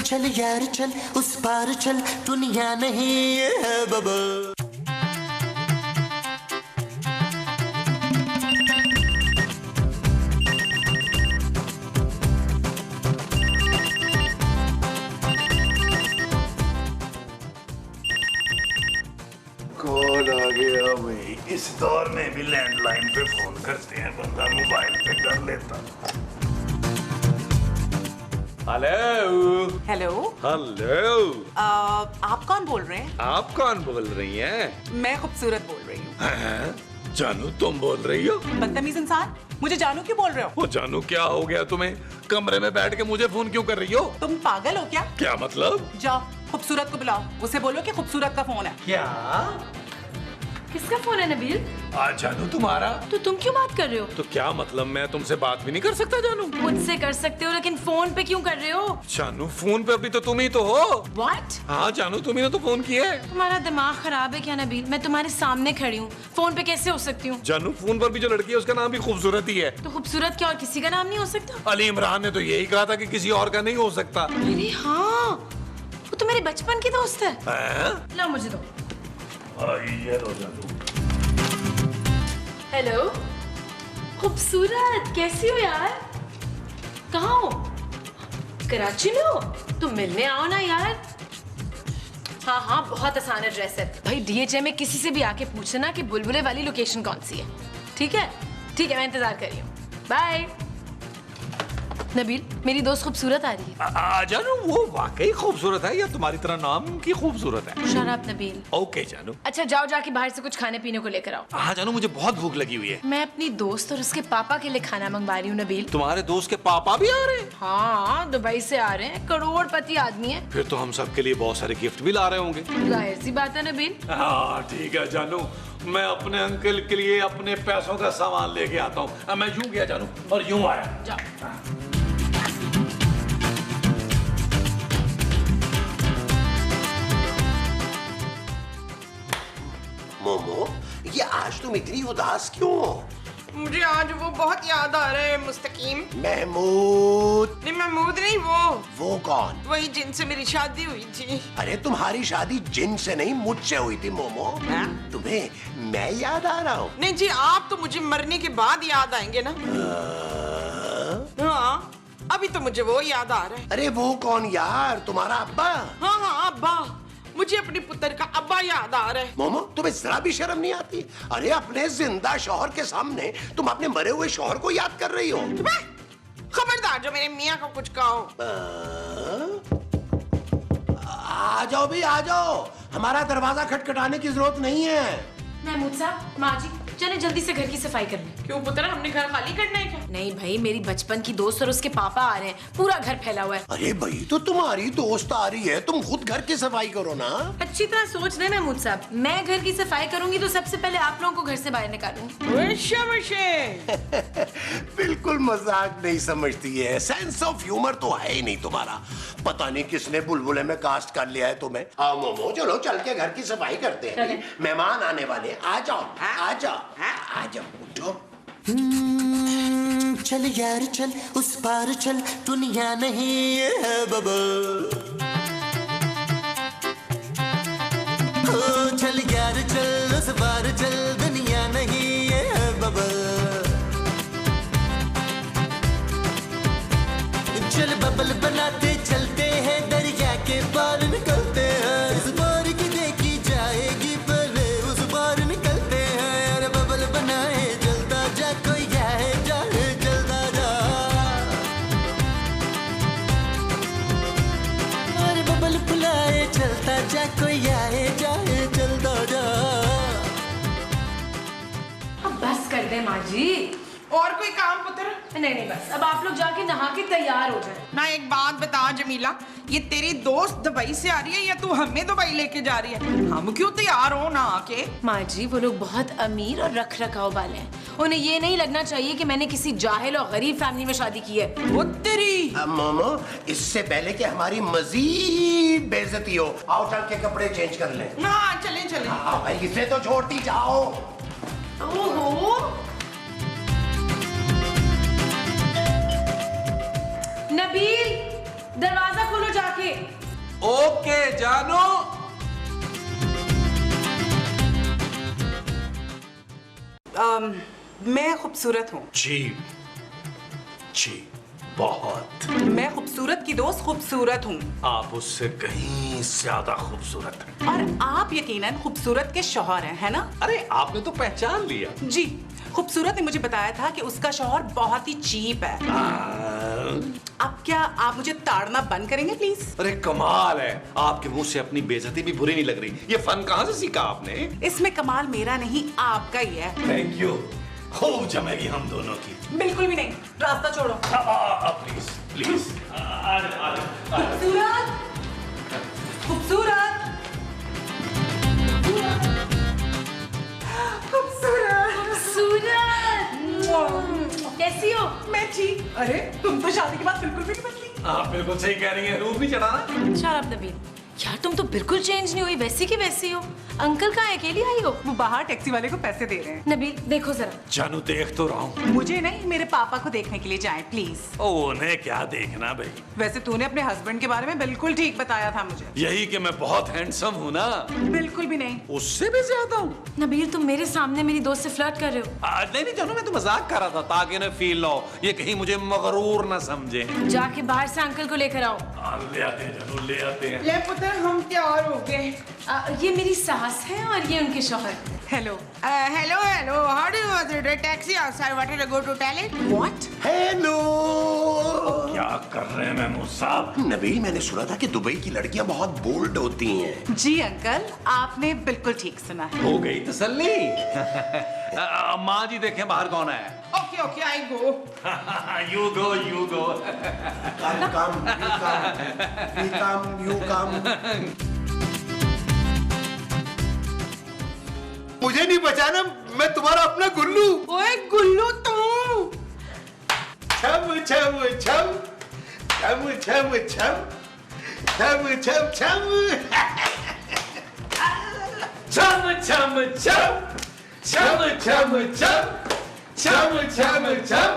चल यार चल उस पार चल, दुनिया नहीं ये है बबल। कॉल आ गया भाई। इस दौर में भी लैंडलाइन पे फोन करते हैं, बंदा मोबाइल पे कर लेता। Hello hello. हेलो। आप कौन बोल रहे हैं? आप कौन बोल रही हैं? मैं खूबसूरत बोल रही हूँ। जानू तुम बोल रही हो? बदतमीज इंसान, मुझे जानू क्यों बोल रहे हो? वो जानू क्या हो गया तुम्हें? कमरे में बैठ के मुझे फोन क्यों कर रही हो? तुम पागल हो क्या? क्या मतलब? जाओ खूबसूरत को बुलाओ, उसे बोलो कि खूबसूरत का फोन है। क्या? किसका फोन है नबील? आज जानू तुम्हारा? तो तुम क्यों बात कर रहे हो? तो क्या मतलब मैं तुमसे बात भी नहीं कर सकता जानू? मुझसे कर सकते हो लेकिन फोन पे क्यों कर रहे हो? जानू फोन पे अभी तो तुम ही तो हो। What? हाँ जानू तुम्ही ने तो फोन किया है। तुम्हारा दिमाग खराब है क्या नबील? मैं तुम्हारे सामने खड़ी हूँ, फोन पे कैसे हो सकती हूँ? जानू फोन पर भी जो लड़की है उसका नाम भी खूबसूरत ही है। तो खूबसूरत क्या और किसी का नाम नहीं हो सकता? अली इमरान ने तो यही कहा था कि किसी और का नहीं हो सकता। अरे हाँ, वो तो मेरे बचपन की दोस्त है। हैं? लो मुझे दो। ये लो जानू। हेलो खूबसूरत, कैसी हो यार? कहाँ हो? कराची में हो? तुम मिलने आओ ना यार। हाँ हाँ, बहुत आसान एड्रेस है भाई। डीएचए में किसी से भी आके पूछना कि बुलबुले वाली लोकेशन कौन सी है। ठीक है ठीक है, मैं इंतजार कर रही हूँ। बाय। नबील, मेरी दोस्त खूबसूरत आ रही है। जानू वो वाकई खूबसूरत है या तुम्हारी तरह नाम की खूबसूरत है? Shut up Nabeel. ओके जानू। अच्छा जाओ, जाके बाहर से कुछ खाने पीने को लेकर आओ। हाँ जानू, मुझे बहुत भूख लगी हुई है। मैं अपनी दोस्त और उसके पापा के लिए खाना मंगवा रही हूँ नबील। तुम्हारे दोस्त के पापा भी आ रहे हैं? हाँ, दुबई से आ रहे हैं, करोड़पति आदमी है। फिर तो हम सबके लिए बहुत सारे गिफ्ट भी ला रहे होंगे। जाहिर सी बात है नबील। हाँ ठीक है जानू, मैं अपने अंकल के लिए अपने पैसों का सामान लेके आता हूँ। मैं यूं गया जानू और यूं आया। जाओ। मोमो, ये आज तुम इतनी उदास क्यों हो? मुझे आज वो बहुत याद आ रहा है मुस्तकीम। महमूद। नहीं महमूद नहीं, वो कौन? वही जिनसे मेरी शादी हुई थी। अरे तुम्हारी शादी जिन से नहीं मुझसे हुई थी मोमो। तुम्हें मैं याद आ रहा हूँ? नहीं जी, आप तो मुझे मरने के बाद याद आएंगे ना। हाँ, अभी तो मुझे वो याद आ रहा है। अरे वो कौन यार? तुम्हारा अब्बा? हाँ हाँ अब्बा, मुझे अपने पुत्र का अब्बा याद आ रहा है। मोमो, तुम्हें जरा भी शर्म नहीं आती? अरे अपने जिंदा शौहर के सामने तुम अपने मरे हुए शौहर को याद कर रही हो। खबरदार जो मेरे मियाँ को कुछ कहो। आ जाओ भी आ जाओ, हमारा दरवाजा खटखटाने की जरूरत नहीं है। महमूद साहब, माँ जी चले जल्दी से घर की सफाई कर लें। क्यों पुत्र, हमने घर खाली करना है क्या? नहीं भाई, मेरी बचपन की दोस्त और उसके पापा आ रहे हैं, पूरा घर फैला हुआ है। अरे भाई, तो तुम्हारी दोस्त आ रही है, तुम खुद घर की सफाई करो ना। अच्छी तरह सोच रहे महमूद साहब, मैं घर की सफाई करूंगी तो सबसे पहले आप लोगों को घर से बाहर निकालूंगी। बिल्कुल मजाक नहीं समझती है, सेंस ऑफ ह्यूमर तो है ही नहीं तुम्हारा। पता नहीं किसने बुलबुले में कास्ट कर लिया है तुम्हें। आओ मोमो, चलो चल के घर की सफाई करते हैं, मेहमान आने वाले। आ जाओ आ जाओ आ जाओ, उठो। चल यार चल उस पार चल, दुनिया नहीं ये है बबल। ओ चल यार चल उस पार चल, दुनिया नहीं ये है बबल। चल बबल बनाते चलते हैं, दरिया के पार निकलते हैं। इस बार की देखी जाएगी, पहले उस बार निकलते हैं। अरे बबल बनाए जलता जा, कोई आए जाए जलता जा। अरे बबल फुलाए चलता जा, कोई आए जाए जलता जा। अब बस कर दे माँ जी। और कोई काम पुत्र? नहीं नहीं बस, अब आप लोग जाके नहा के तैयार हो जाए। ना एक बात बता जमीला, ये तेरी दोस्त दुबई से आ रही है या तू हमें दुबई लेके जा रही है? हम क्यों तैयार हो ना आके? माँ जी, वो लोग बहुत अमीर और रख रखाव वाले हैं, उन्हें ये नहीं लगना चाहिए कि मैंने किसी जाहिल और गरीब फैमिली में शादी की है। वो तेरी मोमो, इससे पहले कि हमारी मजीद बेइज्जती हो, आओ चल के कपड़े चेंज कर ले। हाँ चले चले। हाँ भाई, इसे तो छोड़ती जाओ। ओहो, नबील दरवाजा खोलो जाके। ओके जानो। मैं खूबसूरत हूँ। जी जी बहुत। मैं खूबसूरत की दोस्त खूबसूरत हूँ। आप उससे कहीं ज्यादा खूबसूरत हैं। और आप यकीनन खूबसूरत के शौहर हैं, है ना? अरे आपने तो पहचान लिया। जी, खूबसूरत ने मुझे बताया था कि उसका शौहर बहुत ही चीप है। अब क्या आप मुझे ताड़ना बंद करेंगे प्लीज? अरे कमाल है, आपके मुंह से अपनी बेइज्जती भी बुरी नहीं लग रही। ये फन कहाँ से सीखा आपने? इसमें कमाल मेरा नहीं आपका ही है। Thank you. खूब जमेगी हम दोनों की। बिल्कुल भी नहीं, रास्ता छोड़ो। Please please. खूबसूरत, खूबसूरत, खूबसूरत। सूरज कैसी हो? मैं ठीक। अरे तुम तो शादी के बाद बिल्कुल भी नहीं बदली। आप बिल्कुल सही कह रही हैं, रूप भी चढ़ाना। शराब नबील, यार तुम तो बिल्कुल चेंज नहीं हुई, वैसी की वैसी हो। अंकल कहाँ अकेली आई हो? वो बाहर टैक्सी वाले को पैसे दे रहे हैं। नबील देखो जरा। जानू देख तो रहा हूँ। मुझे नहीं, मेरे पापा को देखने के लिए जाएं प्लीज। ओ उन्हें क्या देखना भाई। वैसे तूने अपने हस्बैंड के बारे में बिल्कुल ठीक बताया था मुझे। यही कि मैं बहुत हैंडसम हूँ ना। बिल्कुल भी नहीं। उससे भी ज्यादा हूँ। नबील तुम मेरे सामने मेरी दोस्त से फ्लर्ट कर रहे हो। नहीं नहीं जानू, मैं तो मजाक कर रहा था ताकि इन्हें फील ना हो, ये कहीं मुझे मगरूर ना समझे। जाके बाहर से अंकल को लेकर आओ। ले आते हैं जानू, ले आते हैं। ले पुत्र हम तैयार हो गए। ये मेरी सास है और ये उनके शौहर। Hello. Hello hello, how do you want the taxi outside wanted to go to toilet? What? Hello. क्या कर रहे हैं महमूद साहब? नबील, मैंने सुना था कि दुबई की लड़कियां बहुत बोल्ड होती हैं। जी अंकल, आपने बिल्कुल ठीक सुना है। हो गई तसल्ली। माँ जी देखें बाहर कौन है। Okay okay I go. You go you go. You come. मुझे नहीं बचाना, मैं तुम्हारा अपना गुल्लू। ओए गुल्लू तू। छम छम छम छम छम छम छम छम छम छम छम छम छम छम छम छम छम।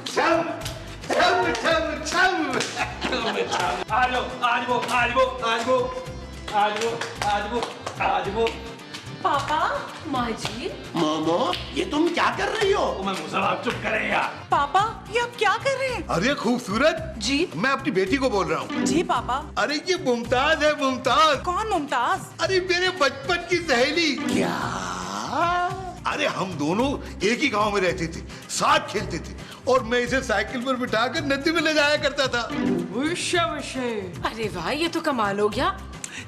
छम छम छम छम छम छम। आज वो पापा। माँ जी मोमो, ये तुम क्या कर रही हो? मैं आप चुप करें यार। पापा ये आप क्या कर रहे हैं? अरे खूबसूरत जी। मैं अपनी बेटी को बोल रहा हूँ। जी पापा। अरे ये मुमताज है, मुमताज। कौन मुमताज? अरे मेरे बचपन की सहेली। क्या? अरे हम दोनों एक ही गांव में रहते थे, साथ खेलते थे और मैं इसे साइकिल पर बिठाकर नदी में ले जाया करता था। अरे वाह, ये तो कमाल हो गया।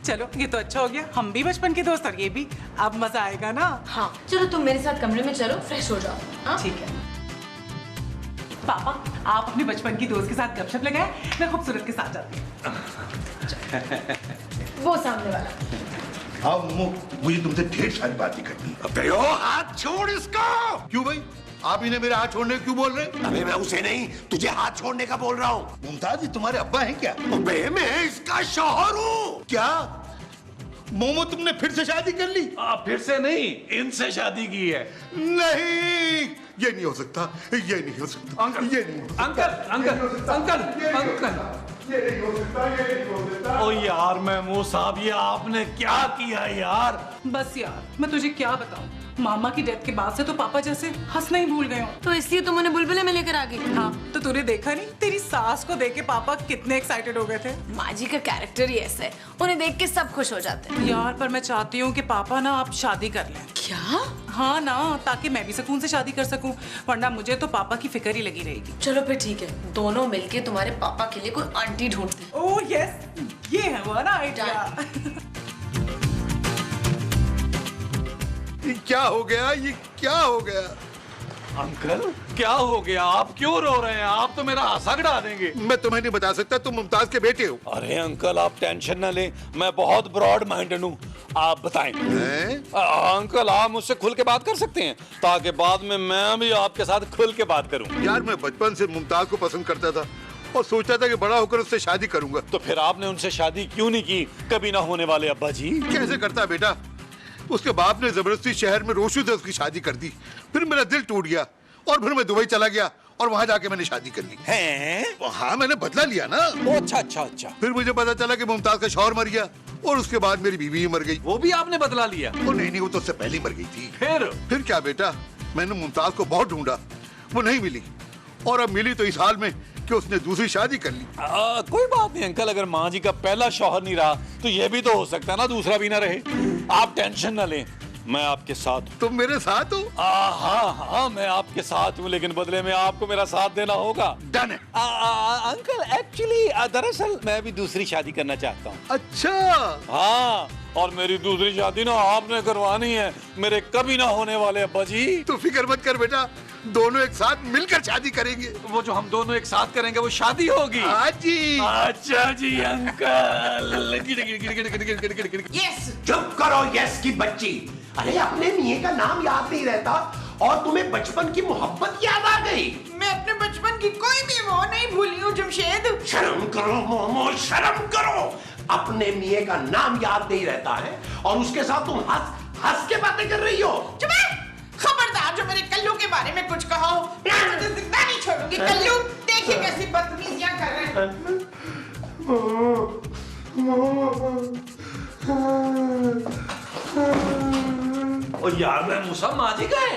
चलो ये तो अच्छा हो गया, हम भी बचपन के दोस्त और ये भी। अब मजा आएगा ना? हाँ चलो तुम मेरे साथ कमरे में चलो, फ्रेश हो जाओ। हाँ? ठीक है। पापा आप अपने बचपन की दोस्त के साथ गपशप लगाए, मैं खूबसूरत के साथ जाती हूँ। वो सामने वाला। हाँ मुझे तुमसे ढेर सारी बातें करनी। अबे ओ हाथ छोड़ इसको। क्यों भाई, आप इन्हें मेरे हाथ छोड़ने क्यों बोल रहे हैं? अबे मैं उसे नहीं, तुझे हाथ छोड़ने का बोल रहा हूँ। मुमताज ये तुम्हारे अब्बा हैं क्या? अबे मैं इसका शौहर हूँ। क्या मोमो, तुमने फिर से शादी कर ली? फिर से नहीं, इनसे शादी की है। नहीं, ये नहीं हो सकता, ये नहीं हो सकता। अंकल, ये नहीं हो सकता। Uncle uncle uncle uncle. ये नहीं हो सकता, ये नहीं हो सकता। ओ यार महमूद साहब, ये आपने क्या किया यार? बस यार मैं तुझे क्या बताऊं, मामा की डेथ के बाद से तो पापा जैसे हंसना ही भूल गए हो। तो इसलिए तुम उन्हें बुलबुले में लेकर आ गई। हाँ तो तूने देखा नहीं, तेरी सास को देख के पापा कितने एक्साइटेड हो गए थे। माँ जी का कैरेक्टर ही ऐसा है, उन्हें देख के सब खुश हो जाते हैं। यार पर मैं चाहती हूँ कि पापा ना आप शादी कर लें। क्या? हाँ ना, ताकि मैं भी सुकून से शादी कर सकूं, वरना मुझे तो पापा की फिक्र ही लगी रहेगी। चलो फिर ठीक है, दोनों मिलके तुम्हारे पापा के लिए कोई आंटी ढूंढते हैं। ओह यस, ये है वो ना आइडिया। ये क्या हो गया, ये क्या हो गया? अंकल क्या हो गया? आप क्यों रो रहे हैं? आप तो मेरा आशा गिरा देंगे। मैं तुम्हें नहीं बता सकता, तुम मुमताज के बेटे हो। अरे अंकल आप टेंशन ना लें, मैं बहुत ब्रॉड माइंडेड हूँ। आप बताएं। अंकल आप मुझसे खुल के बात कर सकते हैं, ताकि बाद में मैं भी आपके साथ खुल के बात करूं। यार मैं बचपन से मुमताज को पसंद करता था और सोचा था कि बड़ा होकर उससे शादी करूंगा। तो फिर आपने उनसे शादी क्यों नहीं की? कभी ना होने वाले अब्बा जी। कैसे करता बेटा, उसके बाप ने जबरदस्ती शहर में रोशू से उसकी शादी कर दी, फिर मेरा दिल टूट गया और फिर मैं दुबई चला गया और वहां जाके मैंने शादी कर ली। हैं? हाँ, मैंने बदला लिया ना। अच्छा अच्छा अच्छा। फिर मुझे पता चला कि मुमताज का शौहर मर गया और उसके बाद मेरी बीवी ही मर गई। वो भी आपने बदला लिया? वो नहीं, वो तो उससे पहले ही मर गई थी। फिर क्या बेटा, मैंने मुमताज को बहुत ढूंढा, वो नहीं मिली, और अब मिली तो इस हाल में कि उसने दूसरी शादी कर ली। कोई बात नहीं अंकल, अगर माँ जी का पहला शौहर नहीं रहा तो ये भी तो हो सकता है ना दूसरा भी ना रहे। आप टेंशन न लें, मैं आपके साथ हूँ। तुम मेरे साथ हो? हाँ हाँ, मैं आपके साथ हूँ, लेकिन बदले में आपको मेरा साथ देना होगा। डन है। अंकल एक्चुअली दरअसल मैं भी दूसरी शादी करना चाहता हूँ। अच्छा। हाँ, और मेरी दूसरी शादी ना आपने करवानी है, मेरे कभी ना होने वाले अब्बा जी। तू फिक्र मत कर बेटा, दोनों एक साथ मिलकर शादी करेंगे। वो जो हम दोनों एक साथ करेंगे वो शादी होगी? हाँ जी। अच्छा जी अंकल। यस। चुप करो यस की बच्ची। अरे अपने मियाँ का नाम याद नहीं रहता और तुम्हें बचपन की मोहब्बत याद आ गई। मैं अपने बचपन की कोई भी वो नहीं भूली हूँ जमशेद। शर्म करो मोमो, शर्म करो। अपने मियाँ का नाम याद नहीं रहता है और उसके साथ तुम हंस हंस के बातें कर रही हो। चुप है। खबरदार जो मेरे कल्लू के बारे में कुछ कहो, मैं तुझे जिंदा नहीं छोड़ूंगी। कल्लू देखिए कैसी बदतमीजियां कर रहे हैं। और यार मैं मूसा माँ जी का है।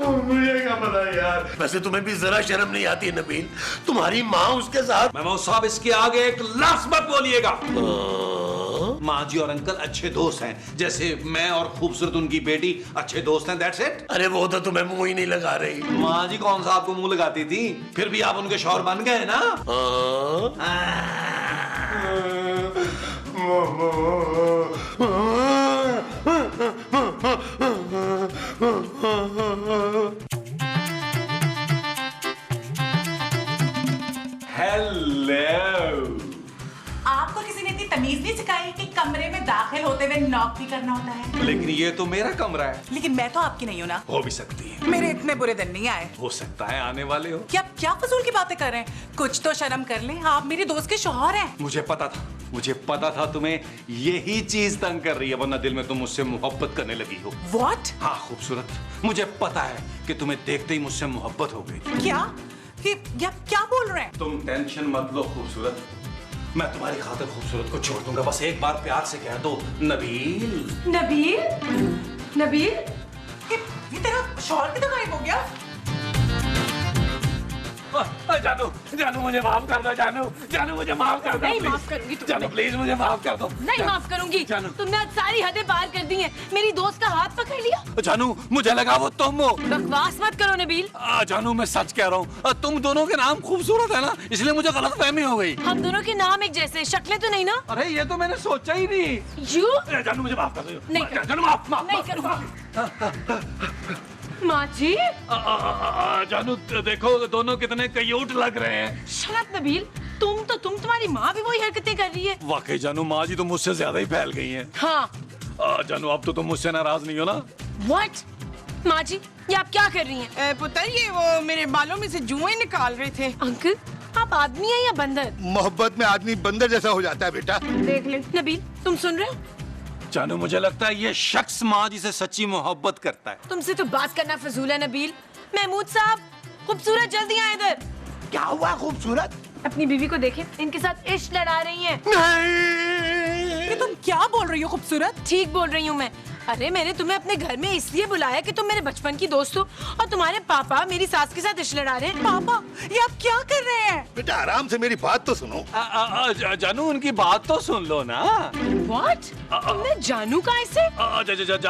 मुझे क्या पता यार। वैसे तुम्हें भी जरा शर्म नहीं आती है नबील, तुम्हारी माँ उसके साथ। महमूद साहब इसके आगे एक लफ्ज मत बोलिएगा। माँ जी और अंकल अच्छे दोस्त हैं, जैसे मैं और खूबसूरत उनकी बेटी अच्छे दोस्त हैं, दैट्स इट। अरे वो तो तुम्हें मुंह ही नहीं लगा रही। माँ जी कौन सा आपको मुंह लगाती थी? फिर भी आप उनके शौहर बन गए ना। हेलो। आपको किसी ने इतनी तमीज नहीं सिखाई कि कमरे में दाखिल होते हुए नॉक भी करना होता है? लेकिन ये तो मेरा कमरा है। लेकिन मैं तो आपकी नहीं हूँ ना। हो भी सकती है। मेरे इतने बुरे दिन नहीं आए। हो सकता है आने वाले हो। क्या फजूल की बातें कर रहे हैं? कुछ तो शर्म कर लें, आप मेरी दोस्त के शौहर हैं। मुझे पता था तुम्हें यही चीज तंग कर रही है, वरना दिल में तुम मुझसे मोहब्बत करने लगी हो। What? हाँ खूबसूरत, मुझे पता है कि तुम्हें देखते ही मुझसे मोहब्बत हो गई। क्या बोल रहे हैं? तुम टेंशन मत लो खूबसूरत, मैं तुम्हारी खातिर खूबसूरत को छोड़ दूंगा। बस एक बार प्यार से कह दो नबील। नबील ये तेरा शौहर किधर गायब हो गया? जानू मुझे माफ कर दो। जानू मुझे माफ कर दो। नहीं माफ करूंगी तुम। जानू प्लीज मुझे माफ कर दो। नहीं माफ करूंगी। जानू। तुमने आज सारी हदें पार कर दी हैं। मेरी दोस्त का हाथ पकड़ लिया। जानू मुझे लगा वो तुम हो। बकवास मत करो नबील। जानू मैं सच कह रहा हूँ, तुम दोनों के नाम खूबसूरत है ना, इसलिए मुझे गलतफहमी हो गई। हम दोनों के नाम एक जैसे, शक्लें तो नहीं ना? अरे ये तो मैंने सोचा ही नहीं। जानू मुझे माफ कर दो। नहीं कर- जानू माफ नहीं करूंगी। माँ जी। जानू देखो दोनों कितने क्यूट लग रहे हैं। शट अप नबील, तुम्हारी माँ भी वही हरकतें कर रही है। वाकई जानू माँ जी तो मुझसे ज्यादा ही फैल गई हैं। हाँ। जानू अब तो तुम मुझसे नाराज नहीं हो ना? व्हाट? माँ जी ये आप क्या कर रही हैं? पुत्र ये वो मेरे बालों में से जुएं निकाल रहे थे। अंकल आप आदमी हैं या बंदर? मोहब्बत में आदमी बंदर जैसा हो जाता है बेटा। देख ले नबील, तुम सुन रहे हो? जानू मुझे लगता है ये शख्स माँ जी से सच्ची मोहब्बत करता है। तुमसे तो बात करना फजूल है नबील। महमूद साहब, खूबसूरत जल्दी आए इधर। क्या हुआ खूबसूरत? अपनी बीवी को देखें, इनके साथ इश्क लड़ा रही हैं। ये तुम क्या बोल रही हो खूबसूरत? ठीक बोल रही हूँ मैं। अरे मैंने तुम्हें अपने घर में इसलिए बुलाया कि तुम मेरे बचपन की दोस्त हो और तुम्हारे पापा मेरी सास के साथ इश्क लड़ा रहे हैं। पापा ये आप क्या कर रहे हैं? बेटा आराम से मेरी बात तो सुनो। जानू उनकी बात तो सुन लो ना। What? तुमने जानू का ऐसे?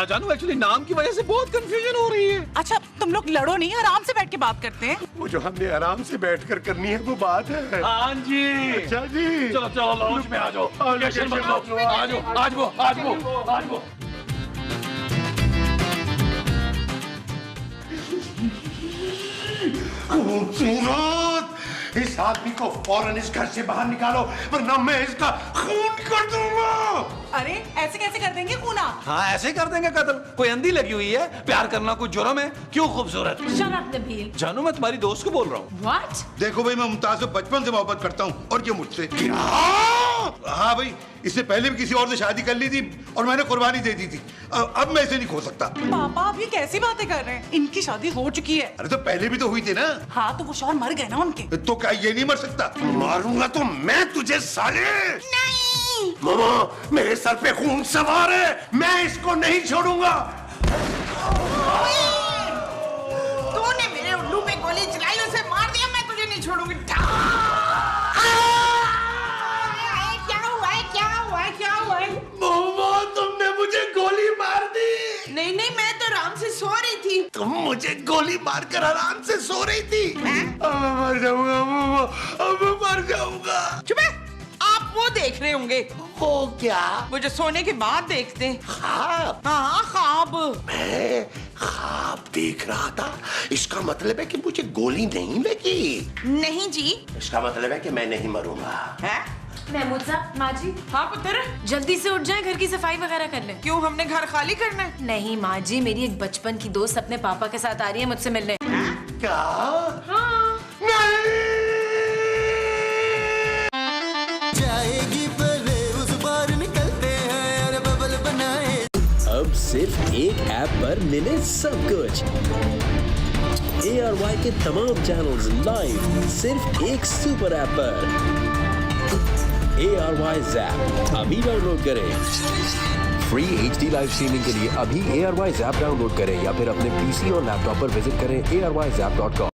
जानू एक्चुअली नाम की वजह से बहुत कंफ्यूजन हो रही है। अच्छा तुम लोग लड़ो नहीं, आराम से बैठ के बात करते हैं। वो जो हमने आराम से बैठकर करनी है वो बात है। हाँ जी। अच्छा जी। चलो लॉन्च में आ जाओ। टेंशन मत लो। आज वो। खूबसूरत इस आदमी को फौरन इस घर से बाहर निकालो, वरना मैं इसका खून कर दूंगा। अरे ऐसे कैसे कर देंगे खून आप? हाँ ऐसे ही कर देंगे कत्ल। कोई अंधी लगी हुई है? प्यार करना कोई जुर्म है? क्यों खूबसूरत? Shut up, Nabeel. जानू मैं तुम्हारी दोस्त को बोल रहा हूँ। What? देखो भाई, मैं मुमताज से बचपन से मोहब्बत करता हूँ और ये मुझसे। क्या? हाँ भाई, इससे पहले भी किसी और से शादी कर ली थी और मैंने कुर्बानी दे दी थी। अब मैं इसे नहीं खो सकता। पापा आप ये कैसी बातें कर रहे हैं? इनकी शादी हो चुकी है। अरे तो पहले भी तो हुई थी ना। हाँ तो वो शौहर मर गए ना उनके। तो क्या ये नहीं मर सकता? मारूंगा तो मैं तुझे साले। नहीं मामा, मेरे सर पे खून सवार है, मैं इसको नहीं छोड़ूंगा। तूने मेरे उल्लू पे गोली चलाई, उसे मार दिया, मैं तुझे नहीं छोड़ूंगी। क्या हुआ है? मामा तुमने मुझे गोली मार दी। नहीं नहीं, मैं तो आराम से सो रही थी। तुम मुझे गोली मारकर आराम से सो रही थी। अब मैं मर जाऊंगा मामा, अब मैं मर जाऊंगा। चुप है, आप वो देख रहे होंगे। वो क्या? वो जो सोने के बाद देखते हैं। ख्वाब? हाँ ख्वाब। मैं ख्वाब देख रहा था, इसका मतलब है कि मुझे गोली नहीं लगी। नहीं जी। इसका मतलब है कि मैं नहीं मरूंगा। है? महमूद साहब, माँ जी, हाँ पुत्र। जल्दी से उठ जाएं, घर की सफाई वगैरह कर लें। क्यों, हमने घर खाली करना है? नहीं माँ जी, मेरी एक बचपन की दोस्त अपने पापा के साथ आ रही है मुझसे मिलने। क्या? हाँ। नहीं। जाएगी पले उस बार निकलते हैं और बबल बनाए। अब सिर्फ एक ऐप पर मिले सब कुछ। ARY के तमाम चैनल्स लाइव सिर्फ एक सुपर ऐप पर। ARY Zap अभी डाउनलोड करें। फ्री HD लाइव स्ट्रीमिंग के लिए अभी ARY Zap डाउनलोड करें या फिर अपने PC और लैपटॉप पर विजिट करें ARYZap.com।